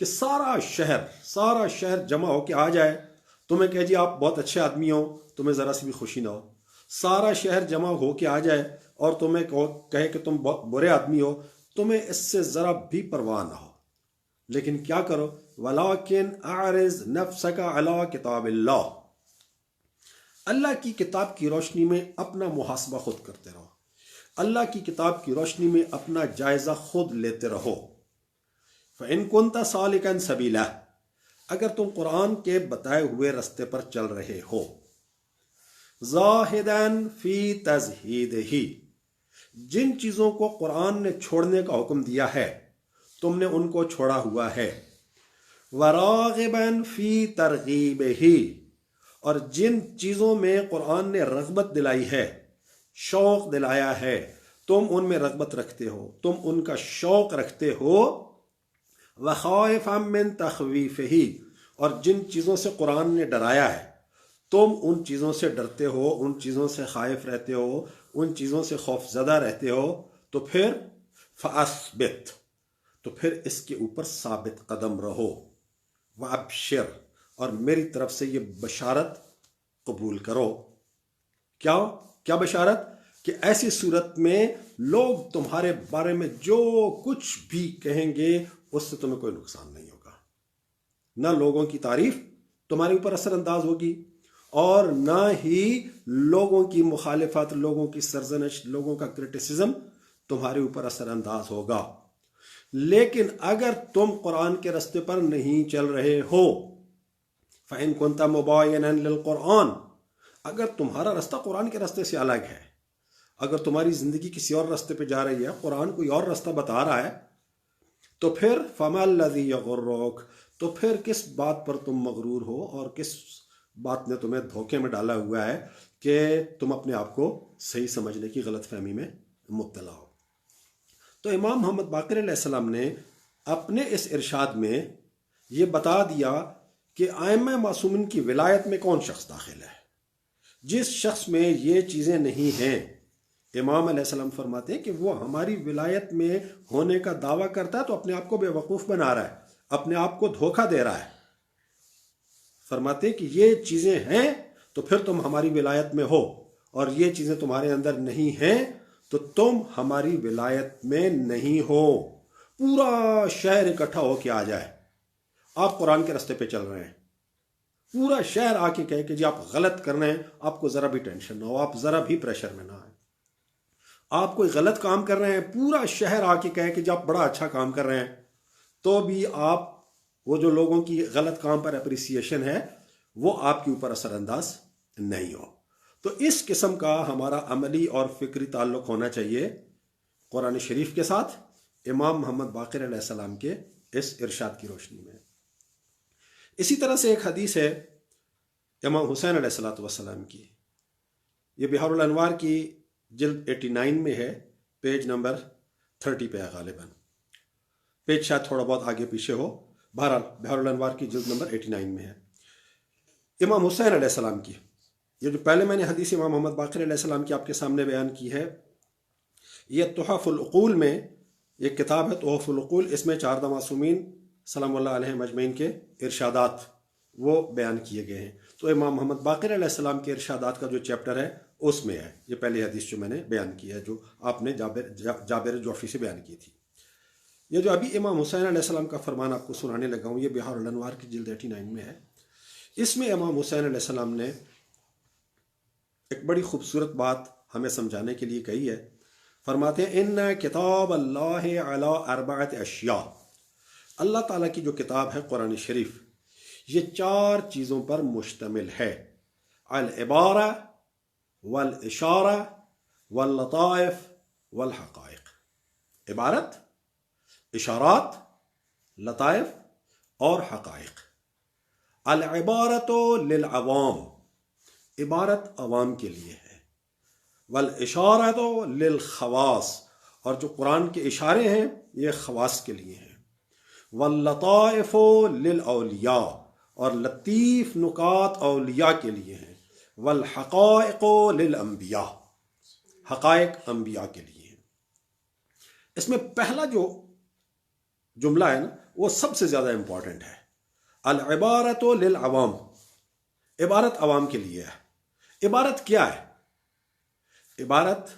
کہ سارا شہر جمع ہو کے آ جائے، تمہیں کہے جی آپ بہت اچھے آدمی ہو، تمہیں ذرا سی بھی خوشی نہ ہو. سارا شہر جمع ہو کے آ جائے اور تمہیں کہے کہ تم بہت برے آدمی ہو، تمہیں اس سے ذرا بھی پرواہ نہ ہو. لیکن کیا کرو؟ وَلَٰكِنْ أَعْرِضْ نَفْسَكَ عَلَىٰ کتاب اللہ. اللہ کی کتاب کی روشنی میں اپنا محاسبہ خود کرتے رہو. اللہ کی کتاب کی روشنی میں اپنا جائزہ خود لیتے رہو. فَإِن كُنْتَ سَالِكًا سَبِيلًا، اگر تم قرآن کے بتائے ہوئے رستے پر چل رہے ہو. زاہداً فی تزہیدہ، جن چیزوں کو قرآن نے چھوڑنے کا حکم دیا ہے تم نے ان کو چھوڑا ہوا ہے. وراغباً فی ترغیبہ، اور جن چیزوں میں قرآن نے رغبت دلائی ہے، شوق دلایا ہے، تم ان میں رغبت رکھتے ہو، تم ان کا شوق رکھتے ہو. وخائفا من تخویفہ، اور جن چیزوں سے قرآن نے ڈرایا ہے تم ان چیزوں سے ڈرتے ہو، ان چیزوں سے خائف رہتے ہو، ان چیزوں سے خوف زدہ رہتے ہو، تو پھر فاثبت، تو پھر اس کے اوپر ثابت قدم رہو. وابشر، اور میری طرف سے یہ بشارت قبول کرو. کیا بشارت؟ کہ ایسی صورت میں لوگ تمہارے بارے میں جو کچھ بھی کہیں گے اس سے تمہیں کوئی نقصان نہیں ہوگا. نہ لوگوں کی تعریف تمہارے اوپر اثر انداز ہوگی، اور نہ ہی لوگوں کی مخالفت، لوگوں کی سرزنش، لوگوں کا کرٹیسزم تمہارے اوپر اثر انداز ہوگا. لیکن اگر تم قرآن کے رستے پر نہیں چل رہے ہو، فَإِن كُنْتَ مُبَايِنًا لِلْقُرْآنِ، اگر تمہارا رستہ قرآن کے رستے سے الگ ہے، اگر تمہاری زندگی کسی اور رستے پہ جا رہی ہے، قرآن کوئی اور رستہ بتا رہا ہے، تو پھر فَمَا الَّذِي يَغُرُّكَ، تو پھر کس بات پر تم مغرور ہو اور کس بات نے تمہیں دھوکے میں ڈالا ہوا ہے کہ تم اپنے آپ کو صحیح سمجھنے کی غلط فہمی میں مبتلا ہو. تو امام محمد باقر علیہ السلام نے اپنے اس ارشاد میں یہ بتا دیا کہ ائمہ معصومین کی ولایت میں کون شخص داخل ہے. جس شخص میں یہ چیزیں نہیں ہیں، امام علیہ السلام فرماتے ہیں کہ وہ ہماری ولایت میں ہونے کا دعویٰ کرتا ہے تو اپنے آپ کو بے وقوف بنا رہا ہے، اپنے آپ کو دھوکہ دے رہا ہے. فرماتے ہیں کہ یہ چیزیں ہیں تو پھر تم ہماری ولایت میں ہو، اور یہ چیزیں تمہارے اندر نہیں ہیں تو تم ہماری ولایت میں نہیں ہو. پورا شہر اکٹھا ہو کے آ جائے، آپ قرآن کے رستے پہ چل رہے ہیں، پورا شہر آ کے کہے کہ جی آپ غلط کر رہے ہیں، آپ کو ذرا بھی ٹینشن نہ ہو، آپ ذرا بھی پریشر میں نہ آئیں. آپ کوئی غلط کام کر رہے ہیں، پورا شہر آ کے کہے کہ جی آپ بڑا اچھا کام کر رہے ہیں، تو بھی آپ وہ جو لوگوں کی غلط کام پر اپریسیشن ہے وہ آپ کے اوپر اثر انداز نہیں ہو. تو اس قسم کا ہمارا عملی اور فکری تعلق ہونا چاہیے قرآن شریف کے ساتھ، امام محمد باقر علیہ السلام کے اس ارشاد کی روشنی میں. اسی طرح سے ایک حدیث ہے امام حسین علیہ السلام کی، یہ بحار الانوار کی جلد 89 میں ہے، پیج نمبر 30 پہ ہے غالباً، پیج شاید تھوڑا بہت آگے پیچھے ہو، بہرحال بحار الانوار کی جلد نمبر 89 میں ہے. امام حسین علیہ السلام کی، یہ جو پہلے میں نے حدیث امام محمد باقر علیہ السلام کی آپ کے سامنے بیان کی ہے، یہ تحف العقول میں ایک کتاب ہے، تحف العقول، اس میں چاردہ معصومین سلام اللہ علیہ مجمعین کے ارشادات وہ بیان کیے گئے ہیں. تو امام محمد باقر علیہ السلام کے ارشادات کا جو چیپٹر ہے اس میں ہے یہ پہلی حدیث جو میں نے بیان کی ہے، جو آپ نے جابر جوفی سے بیان کی تھی. یہ جو ابھی امام حسین علیہ السلام کا فرمان آپ کو سنانے لگا ہوں، یہ بحار الانوار کی جلد 89 میں ہے. اس میں امام حسین علیہ السلام نے ایک بڑی خوبصورت بات ہمیں سمجھانے کے لیے کہی ہے. فرماتے ہیں ان کتاب اللہ علی اربعۃ اشیاء، اللہ تعالیٰ کی جو کتاب ہے قرآن شریف، یہ 4 چیزوں پر مشتمل ہے: العبارہ والاشارہ واللطائف والحقائق. عبارت، اشارات، لطائف اور حقائق. العبارت للعوام، عبارت عوام کے لیے ہے. والاشارت للخواص، اور جو قرآن کے اشارے ہیں یہ خواص کے لیے ہیں. واللطائف للاولیاء، اور لطیف نکات اولیاء کے لیے ہیں. والحقائق للانبیاء، حقائق انبیاء کے لیے ہیں. اس میں پہلا جو جملہ ہے نا وہ سب سے زیادہ امپورٹنٹ ہے. العبارت للعوام، عبارت عوام کے لیے ہے. عبارت کیا ہے؟ عبارت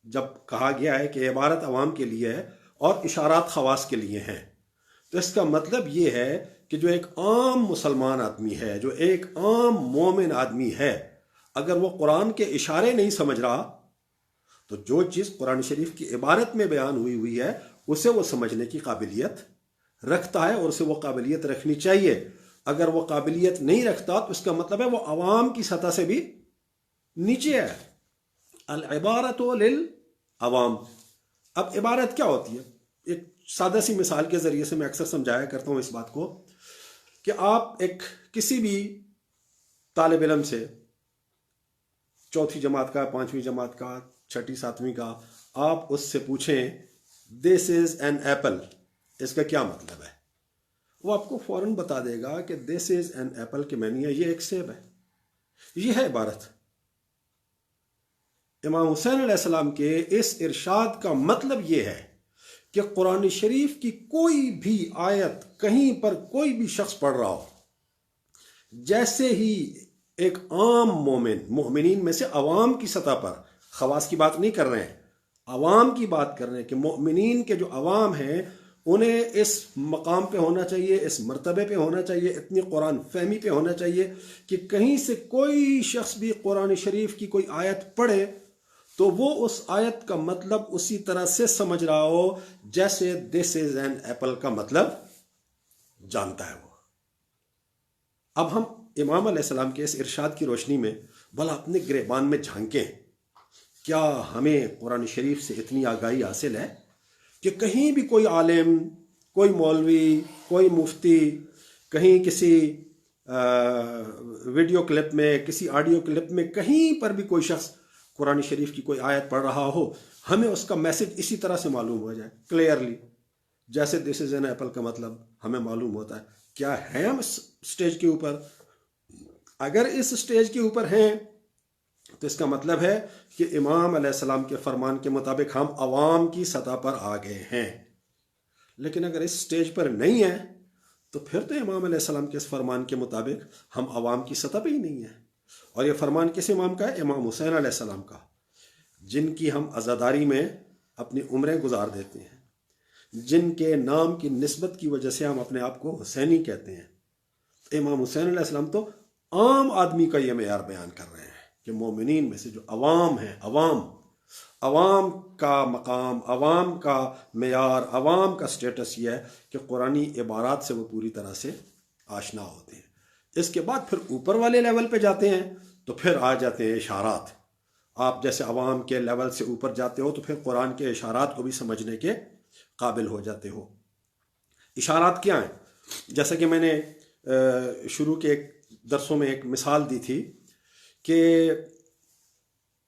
جب کہا گیا ہے کہ عبارت عوام کے لیے ہے اور اشارات خواص کے لیے ہیں، تو اس کا مطلب یہ ہے کہ جو ایک عام مسلمان آدمی ہے، جو ایک عام مومن آدمی ہے، اگر وہ قرآن کے اشارے نہیں سمجھ رہا تو جو چیز قرآن شریف کی عبارت میں بیان ہوئی ہے اسے وہ سمجھنے کی قابلیت رکھتا ہے، اور اسے وہ قابلیت رکھنی چاہیے. اگر وہ قابلیت نہیں رکھتا تو اس کا مطلب ہے وہ عوام کی سطح سے بھی نیچے ہے. العبارت للعوام. اب عبارت کیا ہوتی ہے؟ ایک سادہ سی مثال کے ذریعے سے میں اکثر سمجھایا کرتا ہوں اس بات کو کہ آپ کسی بھی طالب علم سے، چوتھی جماعت کا، پانچویں جماعت کا، چھٹی ساتویں کا، آپ اس سے پوچھیں دس از این ایپل، اس کا کیا مطلب ہے؟ وہ آپ کو فوراً بتا دے گا کہ دس از این ایپل کے معنی ہے یہ ایک سیب ہے. یہ ہے عبارت. امام حسین علیہ السلام کے اس ارشاد کا مطلب یہ ہے کہ قرآن شریف کی کوئی بھی آیت کہیں پر کوئی بھی شخص پڑھ رہا ہو، جیسے ہی ایک عام مومنین میں سے عوام کی سطح پر، خواص کی بات نہیں کر رہے ہیں، عوام کی بات کر رہے ہیں کہ مومنین کے جو عوام ہیں انہیں اس مقام پہ ہونا چاہیے، اس مرتبے پہ ہونا چاہیے، اتنی قرآن فہمی پہ ہونا چاہیے کہ کہیں سے کوئی شخص بھی قرآن شریف کی کوئی آیت پڑھے تو وہ اس آیت کا مطلب اسی طرح سے سمجھ رہا ہو جیسے دس از این ایپل کا مطلب جانتا ہے وہ. اب ہم امام علیہ السلام کے اس ارشاد کی روشنی میں بھلا اپنے گریبان میں جھانکیں. کیا ہمیں قرآن شریف سے اتنی آگاہی حاصل ہے کہ کہیں بھی کوئی عالم، کوئی مولوی، کوئی مفتی، کہیں کسی ویڈیو کلپ میں، کسی آڈیو کلپ میں، کہیں پر بھی کوئی شخص قرآن شریف کی کوئی آیت پڑھ رہا ہو، ہمیں اس کا میسج اسی طرح سے معلوم ہو جائے کلیئرلی جیسے دس از این ایپل کا مطلب ہمیں معلوم ہوتا ہے؟ کیا ہے ہم اس سٹیج کے اوپر؟ اگر اس سٹیج کے اوپر ہیں تو اس کا مطلب ہے کہ امام علیہ السلام کے فرمان کے مطابق ہم عوام کی سطح پر آ گئے ہیں. لیکن اگر اس سٹیج پر نہیں ہیں تو پھر تو امام علیہ السلام کے اس فرمان کے مطابق ہم عوام کی سطح پہ ہی نہیں ہیں. اور یہ فرمان کس امام کا ہے؟ امام حسین علیہ السلام کا، جن کی ہم عزاداری میں اپنی عمریں گزار دیتے ہیں، جن کے نام کی نسبت کی وجہ سے ہم اپنے آپ کو حسینی کہتے ہیں. امام حسین علیہ السلام تو عام آدمی کا یہ معیار بیان کر رہے ہیں کہ مومنین میں سے جو عوام ہیں، عوام کا مقام، عوام کا معیار، عوام کا سٹیٹس یہ ہے کہ قرآنی عبارات سے وہ پوری طرح سے آشنا ہوتے ہیں. اس کے بعد پھر اوپر والے لیول پہ جاتے ہیں تو پھر آ جاتے ہیں اشارات. آپ جیسے عوام کے لیول سے اوپر جاتے ہو تو پھر قرآن کے اشارات کو بھی سمجھنے کے قابل ہو جاتے ہو. اشارات کیا ہیں؟ جیسا کہ میں نے شروع کے ایک درسوں میں ایک مثال دی تھی کہ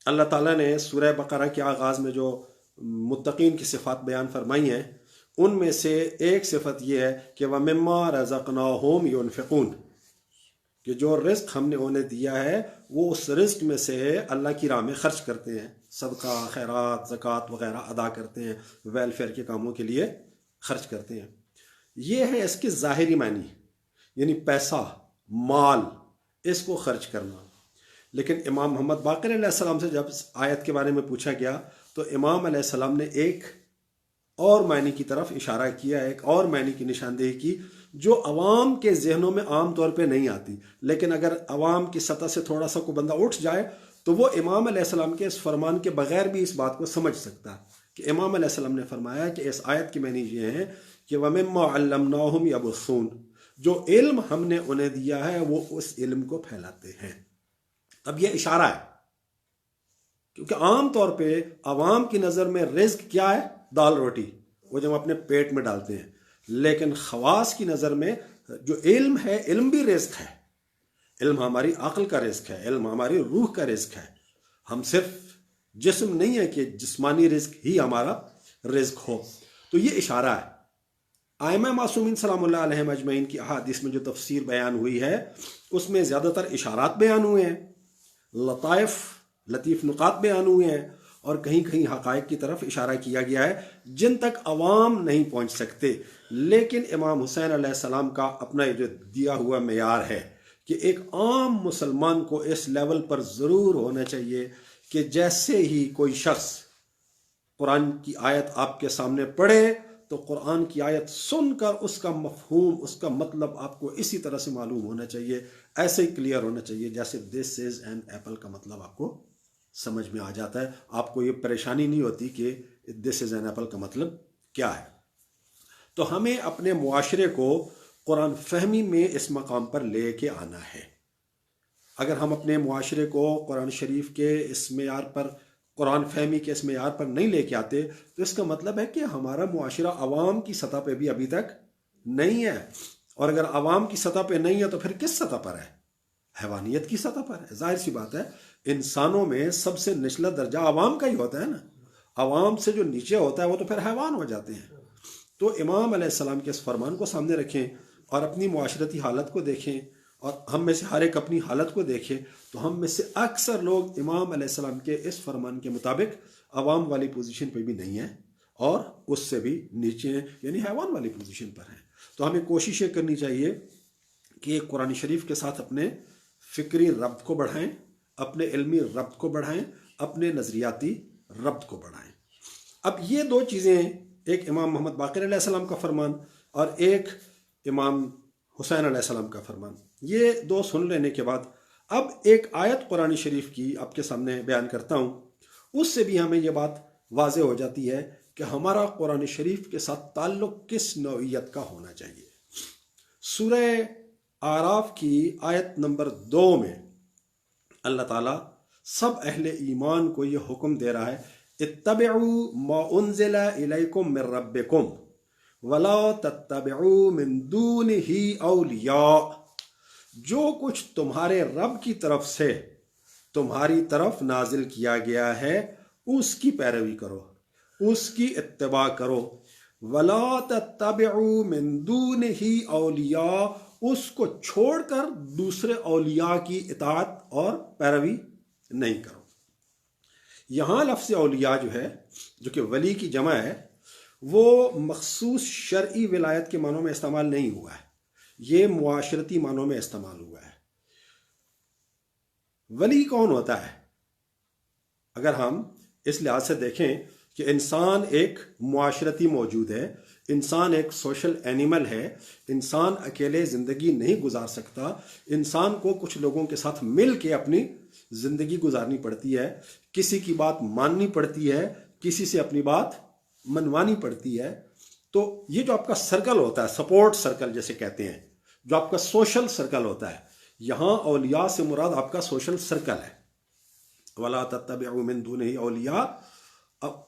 اللہ تعالیٰ نے سورہ بقرہ کے آغاز میں جو متقین کی صفات بیان فرمائی ہیں ان میں سے ایک صفت یہ ہے کہ وَمِمَّا رَزَقْنَاهُمْ يُنْفِقُونَ، کہ جو رزق ہم نے انہیں دیا ہے وہ اس رزق میں سے اللہ کی راہ میں خرچ کرتے ہیں، صدقہ، خیرات، زکوٰۃ وغیرہ ادا کرتے ہیں، ویلفیئر کے کاموں کے لیے خرچ کرتے ہیں. یہ ہے اس کے ظاہری معنی، یعنی پیسہ، مال، اس کو خرچ کرنا. لیکن امام محمد باقر علیہ السلام سے جب آیت کے بارے میں پوچھا گیا تو امام علیہ السلام نے ایک اور معنی کی طرف اشارہ کیا، ایک اور معنی کی نشاندہی کی جو عوام کے ذہنوں میں عام طور پہ نہیں آتی. لیکن اگر عوام کی سطح سے تھوڑا سا کوئی بندہ اٹھ جائے تو وہ امام علیہ السلام کے اس فرمان کے بغیر بھی اس بات کو سمجھ سکتا ہے کہ امام علیہ السلام نے فرمایا کہ اس آیت کی معنی یہ ہے کہ وَمِمَّا عَلَّمْنَاهُمْ يَبْثُونَ، جو علم ہم نے انہیں دیا ہے وہ اس علم کو پھیلاتے ہیں. اب یہ اشارہ ہے کیونکہ عام طور پہ عوام کی نظر میں رزق کیا ہے؟ دال روٹی، وہ جو ہم اپنے پیٹ میں ڈالتے ہیں. لیکن خواص کی نظر میں جو علم ہے، علم بھی رزق ہے. علم ہماری عقل کا رزق ہے، علم ہماری روح کا رزق ہے. ہم صرف جسم نہیں ہے کہ جسمانی رزق ہی ہمارا رزق ہو. تو یہ اشارہ ہے. ائمہ معصومین سلام اللہ علیہم اجمعین کی احادیث میں جو تفسیر بیان ہوئی ہے اس میں زیادہ تر اشارات بیان ہوئے ہیں، لطائف، لطیف نقاط بیان ہوئے ہیں، اور کہیں کہیں حقائق کی طرف اشارہ کیا گیا ہے جن تک عوام نہیں پہنچ سکتے. لیکن امام حسین علیہ السلام کا اپنا جو دیا ہوا معیار ہے کہ ایک عام مسلمان کو اس لیول پر ضرور ہونا چاہیے کہ جیسے ہی کوئی شخص قرآن کی آیت آپ کے سامنے پڑھے تو قرآن کی آیت سن کر اس کا مفہوم، اس کا مطلب آپ کو اسی طرح سے معلوم ہونا چاہیے، ایسے ہی کلیئر ہونا چاہیے جیسے دس از این ایپل کا مطلب آپ کو سمجھ میں آ جاتا ہے. آپ کو یہ پریشانی نہیں ہوتی کہ دس از این ایپل کا مطلب کیا ہے. تو ہمیں اپنے معاشرے کو قرآن فہمی میں اس مقام پر لے کے آنا ہے. اگر ہم اپنے معاشرے کو قرآن شریف کے اس معیار پر، قرآن فہمی کے اس معیار پر نہیں لے کے آتے تو اس کا مطلب ہے کہ ہمارا معاشرہ عوام کی سطح پہ بھی ابھی تک نہیں ہے. اور اگر عوام کی سطح پہ نہیں ہے تو پھر کس سطح پر ہے؟ حیوانیت کی سطح پر ہے. ظاہر سی بات ہے انسانوں میں سب سے نچلا درجہ عوام کا ہی ہوتا ہے نا. عوام سے جو نیچے ہوتا ہے وہ تو پھر حیوان ہو جاتے ہیں. تو امام علیہ السلام کے اس فرمان کو سامنے رکھیں اور اپنی معاشرتی حالت کو دیکھیں، اور ہم میں سے ہر ایک اپنی حالت کو دیکھے تو ہم میں سے اکثر لوگ امام علیہ السلام کے اس فرمان کے مطابق عوام والی پوزیشن پہ بھی نہیں ہیں اور اس سے بھی نیچے ہیں، یعنی حیوان والی پوزیشن پر ہیں. تو ہمیں کوشش یہ کرنی چاہیے کہ قرآن شریف کے ساتھ اپنے فکری ربط کو بڑھائیں، اپنے علمی ربط کو بڑھائیں، اپنے نظریاتی ربط کو بڑھائیں. اب یہ دو چیزیں، ایک امام محمد باقر علیہ السلام کا فرمان اور ایک امام حسین علیہ السلام کا فرمان، یہ دو سن لینے کے بعد اب ایک آیت قرآن شریف کی آپ کے سامنے بیان کرتا ہوں. اس سے بھی ہمیں یہ بات واضح ہو جاتی ہے کہ ہمارا قرآن شریف کے ساتھ تعلق کس نوعیت کا ہونا چاہیے. سورہ اعراف کی آیت نمبر 2 میں اللہ تعالیٰ سب اہل ایمان کو یہ حکم دے رہا ہے، اتبعوا ما انزل الیکم من ربکم ولا تتبعوا من دونہ اولیاء. جو کچھ تمہارے رب کی طرف سے تمہاری طرف نازل کیا گیا ہے اس کی پیروی کرو، اس کی اتباع کرو. ولا تتبعوا من دونہ اولیاء، اس کو چھوڑ کر دوسرے اولیاء کی اطاعت اور پیروی نہیں کرو. یہاں لفظ اولیاء جو ہے، جو کہ ولی کی جمع ہے، وہ مخصوص شرعی ولایت کے معنوں میں استعمال نہیں ہوا ہے، یہ معاشرتی معنوں میں استعمال ہوا ہے. ولی کون ہوتا ہے؟ اگر ہم اس لحاظ سے دیکھیں کہ انسان ایک معاشرتی موجود ہے، انسان ایک سوشل اینیمل ہے، انسان اکیلے زندگی نہیں گزار سکتا، انسان کو کچھ لوگوں کے ساتھ مل کے اپنی زندگی گزارنی پڑتی ہے، کسی کی بات ماننی پڑتی ہے، کسی سے اپنی بات منوانی پڑتی ہے. تو یہ جو آپ کا سرکل ہوتا ہے، سپورٹ سرکل جیسے کہتے ہیں، جو آپ کا سوشل سرکل ہوتا ہے، یہاں اولیاء سے مراد آپ کا سوشل سرکل ہے. وَلَا تَتَّبِعُوا مِن دُونِهِ اولیاء، اب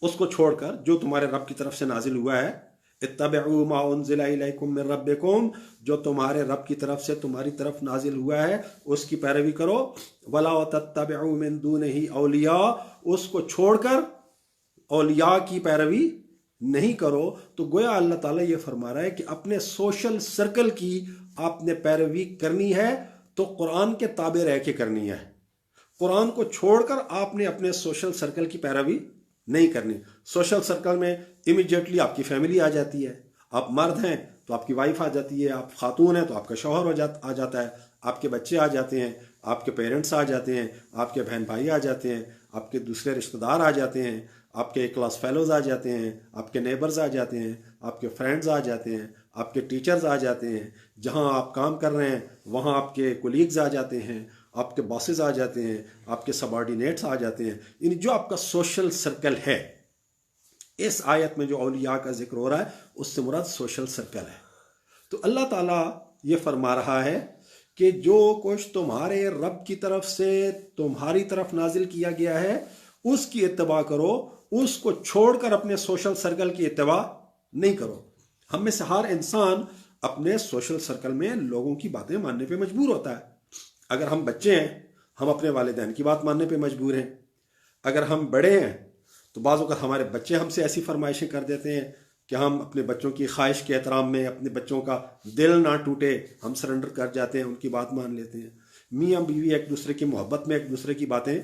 اس کو چھوڑ کر جو تمہارے رب کی طرف سے نازل ہوا ہے، اتبعوا ما انزل الیکم من ربکم، جو تمہارے رب کی طرف سے تمہاری طرف نازل ہوا ہے اس کی پیروی کرو. وَلَا تَتَّبِعُوا مِن دُونِهِ اولیاء، اس کو چھوڑ کر اولیاء کی پیروی نہیں کرو. تو گویا اللہ تعالیٰ یہ فرما رہا ہے کہ اپنے سوشل سرکل کی آپ نے پیروی کرنی ہے تو قرآن کے تابع رہ کے کرنی ہے. قرآن کو چھوڑ کر آپ نے اپنے سوشل سرکل کی پیروی نہیں کرنی. سوشل سرکل میں امیڈیٹلی آپ کی فیملی آ جاتی ہے، آپ مرد ہیں تو آپ کی وائف آ جاتی ہے، آپ خاتون ہیں تو آپ کا شوہر آ جاتا ہے، آپ کے بچے آ جاتے ہیں، آپ کے پیرنٹس آ جاتے ہیں، آپ کے بہن بھائی آ جاتے ہیں، آپ کے دوسرے رشتہ دار آ جاتے ہیں، آپ کے کلاس فیلوز آ جاتے ہیں، آپ کے نیبرز آ جاتے ہیں، آپ کے فرینڈز آ جاتے ہیں، آپ کے ٹیچرز آ جاتے ہیں، جہاں آپ کام کر رہے ہیں وہاں آپ کے کولیگز آ جاتے ہیں، آپ کے باسز آ جاتے ہیں، آپ کے سبارڈینیٹس آ جاتے ہیں. یعنی جو آپ کا سوشل سرکل ہے، اس آیت میں جو اولیاء کا ذکر ہو رہا ہے اس سے مراد سوشل سرکل ہے. تو اللہ تعالیٰ یہ فرما رہا ہے کہ جو کچھ تمہارے رب کی طرف سے تمہاری طرف نازل کیا گیا ہے اس کی اتباع کرو، اس کو چھوڑ کر اپنے سوشل سرکل کی اتباع نہیں کرو. ہم میں سے ہر انسان اپنے سوشل سرکل میں لوگوں کی باتیں ماننے پہ مجبور ہوتا ہے. اگر ہم بچے ہیں ہم اپنے والدین کی بات ماننے پہ مجبور ہیں. اگر ہم بڑے ہیں تو بعض اوقات ہمارے بچے ہم سے ایسی فرمائشیں کر دیتے ہیں کہ ہم اپنے بچوں کی خواہش کے احترام میں اپنے بچوں کا دل نہ ٹوٹے ہم سرنڈر کر جاتے ہیں، ان کی بات مان لیتے ہیں. میاں بیوی ایک دوسرے کی محبت میں ایک دوسرے کی باتیں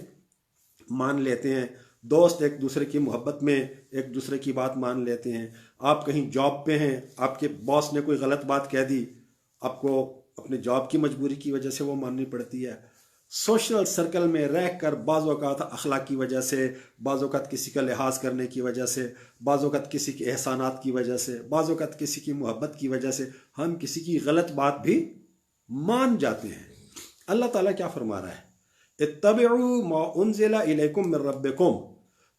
مان لیتے ہیں، دوست ایک دوسرے کی محبت میں ایک دوسرے کی بات مان لیتے ہیں. آپ کہیں جاب پہ ہیں، آپ کے باس نے کوئی غلط بات کہہ دی، آپ کو اپنے جاب کی مجبوری کی وجہ سے وہ ماننی پڑتی ہے. سوشل سرکل میں رہ کر بعض اوقات اخلاق کی وجہ سے، بعض اوقات کسی کا لحاظ کرنے کی وجہ سے، بعض اوقات کسی کے احسانات کی وجہ سے، بعض اوقات کسی کی محبت کی وجہ سے ہم کسی کی غلط بات بھی مان جاتے ہیں. اللہ تعالیٰ کیا فرما رہا ہے؟ اتبعوا ما انزل الیکم من ربکم،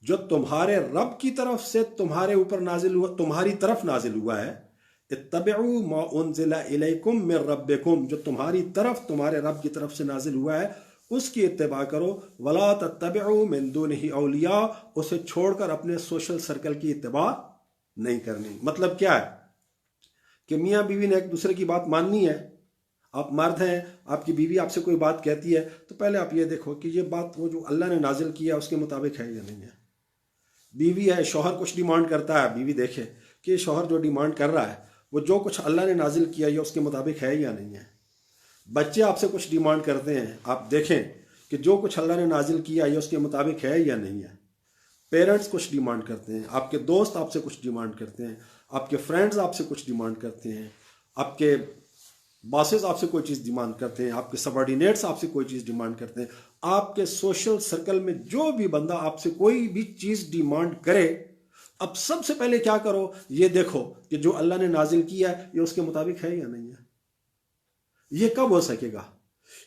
جو تمہارے رب کی طرف سے تمہارے اوپر نازل ہوا، تمہاری طرف نازل ہوا ہے. اتبعوا ما انزل الیکم من ربکم، جو تمہاری طرف تمہارے رب کی طرف سے نازل ہوا ہے اس کی اتباع کرو. ولا تتبعوا من دونہ اولیاء، اسے چھوڑ کر اپنے سوشل سرکل کی اتباع نہیں کرنی. مطلب کیا ہے کہ میاں بیوی نے ایک دوسرے کی بات ماننی ہے. آپ مرد ہیں، آپ کی بیوی آپ سے کوئی بات کہتی ہے تو پہلے آپ یہ دیکھو کہ یہ بات وہ جو اللہ نے نازل کیا اس کے مطابق ہے یا نہیں ہے. بیوی ہے، شوہر کچھ ڈیمانڈ کرتا ہے، بیوی دیکھے کہ یہ شوہر جو ڈیمانڈ کر رہا ہے وہ جو کچھ اللہ نے نازل کیا یہ اس کے مطابق ہے یا نہیں ہے. بچے آپ سے کچھ ڈیمانڈ کرتے ہیں، آپ دیکھیں کہ جو کچھ اللہ نے نازل کیا یہ اس کے مطابق ہے یا نہیں ہے. پیرنٹس کچھ ڈیمانڈ کرتے ہیں، آپ کے دوست آپ سے کچھ ڈیمانڈ کرتے ہیں، آپ کے فرینڈز آپ سے کچھ ڈیمانڈ کرتے ہیں، آپ کے باسز آپ سے کوئی چیز ڈیمانڈ کرتے ہیں، آپ کے سبارڈینیٹس آپ سے کوئی چیز ڈیمانڈ کرتے ہیں. آپ کے سوشل سرکل میں جو بھی بندہ آپ سے کوئی بھی چیز ڈیمانڈ کرے، اب سب سے پہلے کیا کرو، یہ دیکھو کہ جو اللہ نے نازل کیا ہے یہ اس کے مطابق ہے یا نہیں ہے. یہ کب ہو سکے گا؟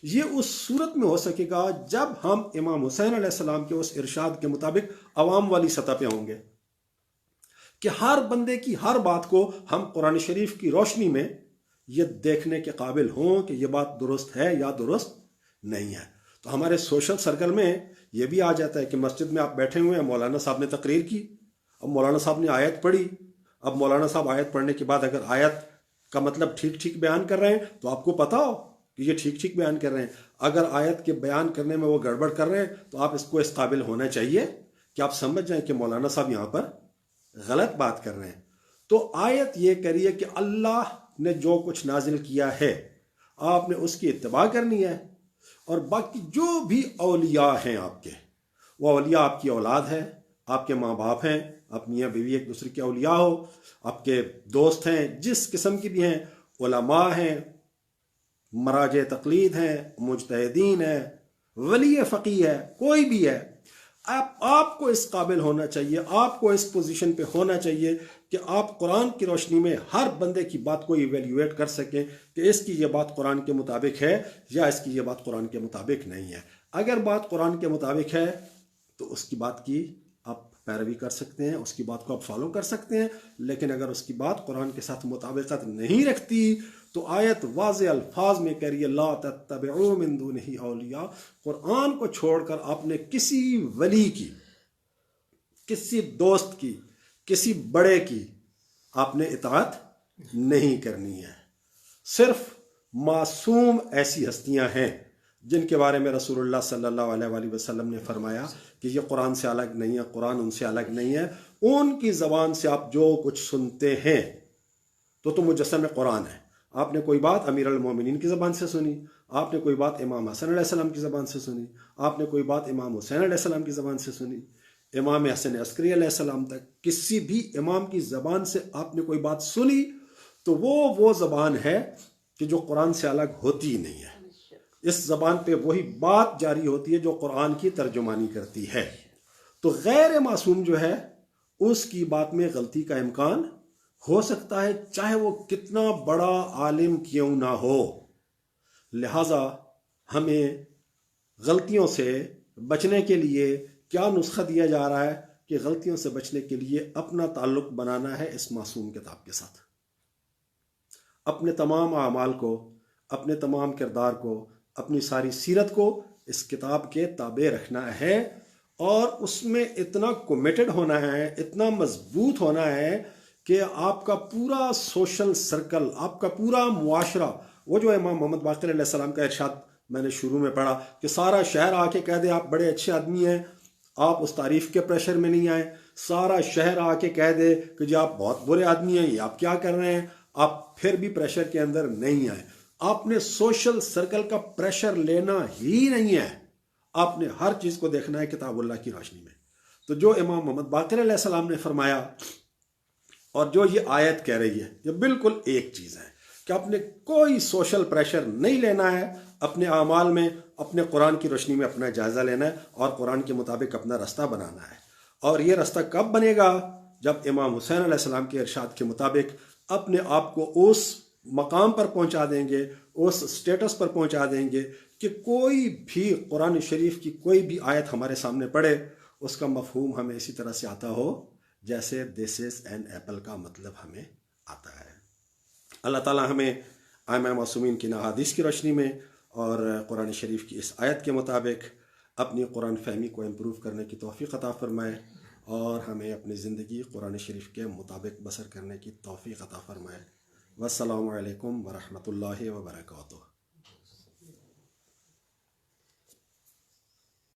یہ اس صورت میں ہو سکے گا جب ہم امام حسین علیہ السلام کے اس ارشاد کے مطابق عوام والی سطح پہ ہوں گے کہ ہر بندے کی ہر بات کو ہم قرآن شریف کی روشنی میں یہ دیکھنے کے قابل ہوں کہ یہ بات درست ہے یا درست نہیں ہے. تو ہمارے سوشل سرکل میں یہ بھی آ جاتا ہے کہ مسجد میں آپ بیٹھے ہوئے ہیں، مولانا صاحب نے تقریر کی، اب مولانا صاحب نے آیت پڑھی. اب مولانا صاحب آیت پڑھنے کے بعد اگر آیت کا مطلب ٹھیک ٹھیک بیان کر رہے ہیں تو آپ کو پتا ہو کہ یہ ٹھیک ٹھیک بیان کر رہے ہیں. اگر آیت کے بیان کرنے میں وہ گڑبڑ کر رہے ہیں تو آپ اس کو اس قابل ہونا چاہیے کہ آپ سمجھ جائیں کہ مولانا صاحب یہاں پر غلط بات کر رہے ہیں. تو آیت یہ کریے کہ اللہ نے جو کچھ نازل کیا ہے آپ نے اس کی اتباع کرنی ہے. اور باقی جو بھی اولیاء ہیں آپ کے، وہ اولیاء آپ کی اولاد ہے، آپ کے ماں باپ ہیں، آپ میاں بیوی ایک دوسرے کے اولیاء ہو، آپ کے دوست ہیں جس قسم کی بھی ہیں، علماء ہیں، مراجع تقلید ہیں، مجتہدین ہیں، ولی فقیہ ہے، کوئی بھی ہے، آپ کو اس قابل ہونا چاہیے، آپ کو اس پوزیشن پہ ہونا چاہیے کہ آپ قرآن کی روشنی میں ہر بندے کی بات کو ایویلیویٹ کر سکیں کہ اس کی یہ بات قرآن کے مطابق ہے یا اس کی یہ بات قرآن کے مطابق نہیں ہے. اگر بات قرآن کے مطابق ہے تو اس کی بات کی آپ پیروی کر سکتے ہیں، اس کی بات کو آپ فالو کر سکتے ہیں. لیکن اگر اس کی بات قرآن کے ساتھ مطابقت نہیں رکھتی تو آیت واضح الفاظ میں کہہ رہی ہے لا تتبعوا من دونہ اولیاء، قرآن کو چھوڑ کر آپ نے کسی ولی کی، کسی دوست کی، کسی بڑے کی آپ نے اطاعت نہیں کرنی ہے. صرف معصوم ایسی ہستیاں ہیں جن کے بارے میں رسول اللہ صلی اللہ علیہ وآلہ وسلم نے فرمایا کہ یہ قرآن سے الگ نہیں ہے، قرآن ان سے الگ نہیں ہے. ان کی زبان سے آپ جو کچھ سنتے ہیں تو مجسم قرآن ہے. آپ نے کوئی بات امیر المومنین کی زبان سے سنی، آپ نے کوئی بات امام حسن علیہ السلام کی زبان سے سنی، آپ نے کوئی بات امام حسین علیہ السلام کی زبان سے سنی، امام حسن عسکری علیہ السلام تک کسی بھی امام کی زبان سے آپ نے کوئی بات سنی تو وہ زبان ہے کہ جو قرآن سے الگ ہوتی نہیں ہے. اس زبان پہ وہی بات جاری ہوتی ہے جو قرآن کی ترجمانی کرتی ہے. تو غیر معصوم جو ہے اس کی بات میں غلطی کا امکان ہو سکتا ہے، چاہے وہ کتنا بڑا عالم کیوں نہ ہو. لہٰذا ہمیں غلطیوں سے بچنے کے لیے کیا نسخہ دیا جا رہا ہے کہ غلطیوں سے بچنے کے لیے اپنا تعلق بنانا ہے اس معصوم کتاب کے ساتھ. اپنے تمام اعمال کو، اپنے تمام کردار کو، اپنی ساری سیرت کو اس کتاب کے تابع رکھنا ہے اور اس میں اتنا کمیٹڈ ہونا ہے، اتنا مضبوط ہونا ہے کہ آپ کا پورا سوشل سرکل، آپ کا پورا معاشرہ، وہ جو امام محمد باقر علیہ السلام کا ارشاد میں نے شروع میں پڑھا کہ سارا شہر آ کے کہہ دے آپ بڑے اچھے آدمی ہیں، آپ اس تعریف کے پریشر میں نہیں آئے. سارا شہر آ کے کہہ دے کہ جی آپ بہت برے آدمی ہیں، یہ آپ کیا کر رہے ہیں، آپ پھر بھی پریشر کے اندر نہیں آئے. آپ نے سوشل سرکل کا پریشر لینا ہی نہیں ہے. آپ نے ہر چیز کو دیکھنا ہے کتاب اللہ کی روشنی میں۔ تو جو امام محمد باقر علیہ السلام نے فرمایا اور جو یہ آیت کہہ رہی ہے، یہ بالکل ایک چیز ہے کہ اپنے کوئی سوشل پریشر نہیں لینا ہے، اپنے اعمال میں اپنے قرآن کی روشنی میں اپنا جائزہ لینا ہے اور قرآن کے مطابق اپنا رستہ بنانا ہے۔ اور یہ رستہ کب بنے گا؟ جب امام حسین علیہ السلام کے ارشاد کے مطابق اپنے آپ کو اس مقام پر پہنچا دیں گے، اس سٹیٹس پر پہنچا دیں گے کہ کوئی بھی قرآن شریف کی کوئی بھی آیت ہمارے سامنے پڑھے، اس کا مفہوم ہمیں اسی طرح سے آتا ہو جیسے دس از این ایپل کا مطلب ہمیں آتا ہے۔ اللہ تعالیٰ ہمیں ائمہ معصومین کی احادیث کی روشنی میں اور قرآن شریف کی اس آیت کے مطابق اپنی قرآن فہمی کو امپروو کرنے کی توفیق عطا فرمائے اور ہمیں اپنی زندگی قرآن شریف کے مطابق بسر کرنے کی توفیق عطا فرمائے۔ والسلام علیکم ورحمۃ اللہ وبرکاتہ۔